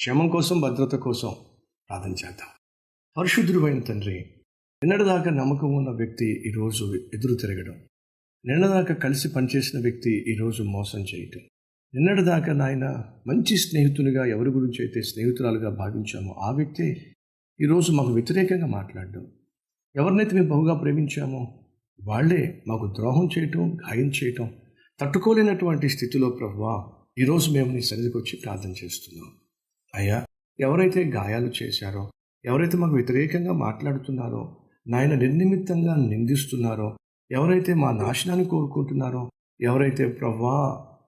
క్షేమం కోసం, భద్రత కోసం ప్రార్థన చేద్దాం. పరిశుద్ధుడైన తండ్రి, నిన్నటిదాకా నమ్మకం ఉన్న వ్యక్తి ఈరోజు ఎదురు తిరగడం, నిన్నటిదాకా కలిసి పనిచేసిన వ్యక్తి ఈరోజు మోసం చేయటం, నిన్నటిదాకా నాయన మంచి స్నేహితునిగా ఎవరి గురించి అయితే స్నేహితురాలుగా భావించామో ఆ వ్యక్తి ఈరోజు మాకు వ్యతిరేకంగా మాట్లాడడం, ఎవరినైతే మేము బహుగా ప్రేమించామో వాళ్ళే మాకు ద్రోహం చేయటం, గాయం చేయటం తట్టుకోలేనటువంటి స్థితిలో ప్రభువా ఈరోజు మేము నీ సన్నిధికి వచ్చి ప్రార్థన చేస్తున్నాం. అయ్యా, ఎవరైతే గాయాలు చేశారో, ఎవరైతే మాకు వ్యతిరేకంగా మాట్లాడుతున్నారో, నాయన నిర్నిమిత్తంగా నిందిస్తున్నారో, ఎవరైతే మా నాశనాన్ని కోరుకుంటున్నారో, ఎవరైతే ప్రభువా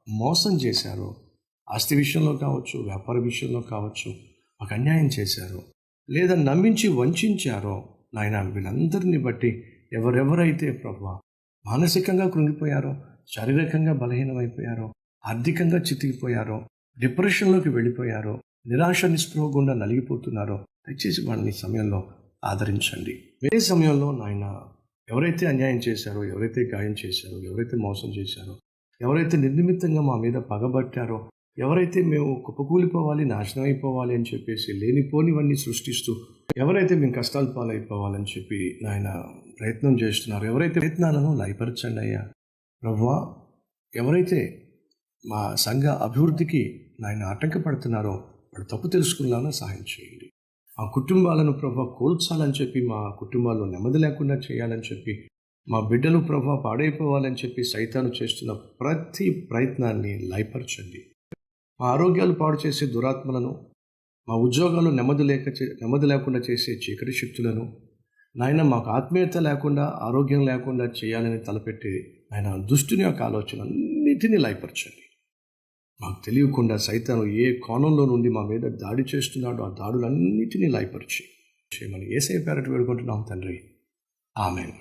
మోసం చేశారో, ఆస్తి విషయంలో కావచ్చు, వ్యాపార విషయంలో కావచ్చు, మాకు అన్యాయం చేశారో, లేదా నమ్మించి వంచారో, నాయన వీళ్ళందరినీ బట్టి ఎవరెవరైతే ప్రభువా మానసికంగా కృంగిపోయారో, శారీరకంగా బలహీనమైపోయారో, ఆర్థికంగా చితికిపోయారో, డిప్రెషన్లోకి వెళ్ళిపోయారో, నిరాశ నిస్పృహ గుండా నలిగిపోతున్నారో, దయచేసి వాళ్ళని సమయంలో ఆదరించండి. వేరే సమయంలో నాయన ఎవరైతే అన్యాయం చేశారో, ఎవరైతే గాయం చేశారో, ఎవరైతే మోసం చేశారో, ఎవరైతే నిర్నిమిత్తంగా మా మీద పగబట్టారో, ఎవరైతే మేము కుప్పకూలిపోవాలి, నాశనం అయిపోవాలి అని చెప్పేసి లేనిపోనివన్నీ సృష్టిస్తూ, ఎవరైతే మేము కష్టాలు పాలైపోవాలని చెప్పి నాయన ప్రయత్నం చేస్తున్నారో, ఎవరైతే ప్రయత్నాలను లయపరచండి అయ్యా. ప్రభువా, ఎవరైతే మా సంఘ అభివృద్ధికి నాయన ఆటంకపడుతున్నారో వాడు తప్పు తెలుసుకున్నానో సహాయం చేయండి. మా కుటుంబాలను ప్రభువా కోల్చాలని చెప్పి, మా కుటుంబాల్లో నెమ్మది లేకుండా చేయాలని చెప్పి, మా బిడ్డలు ప్రభువా పాడైపోవాలని చెప్పి సైతాను చేస్తున్న ప్రతి ప్రయత్నాన్ని లయపరచండి. మా ఆరోగ్యాలు పాడు చేసే దురాత్మలను, మా ఉద్యోగాలు నెమ్మది లేకుండా చేసే చీకటి శక్తులను, నాయన మాకు ఆత్మీయత లేకుండా, ఆరోగ్యం లేకుండా చేయాలని తలపెట్టి ఆయన దుష్టుని యొక్క ఆలోచన అన్నిటినీ లయపరచండి. మాకు తెలియకుండా సైతాను ఏ కోణంలో నుండి మా మీద దాడి చేస్తున్నాడో ఆ దాడులన్నిటినీ లయపరిచి చేయమని యేసయ్య పేరట వేడుకుంటున్నాం తండ్రి. ఆమేన్.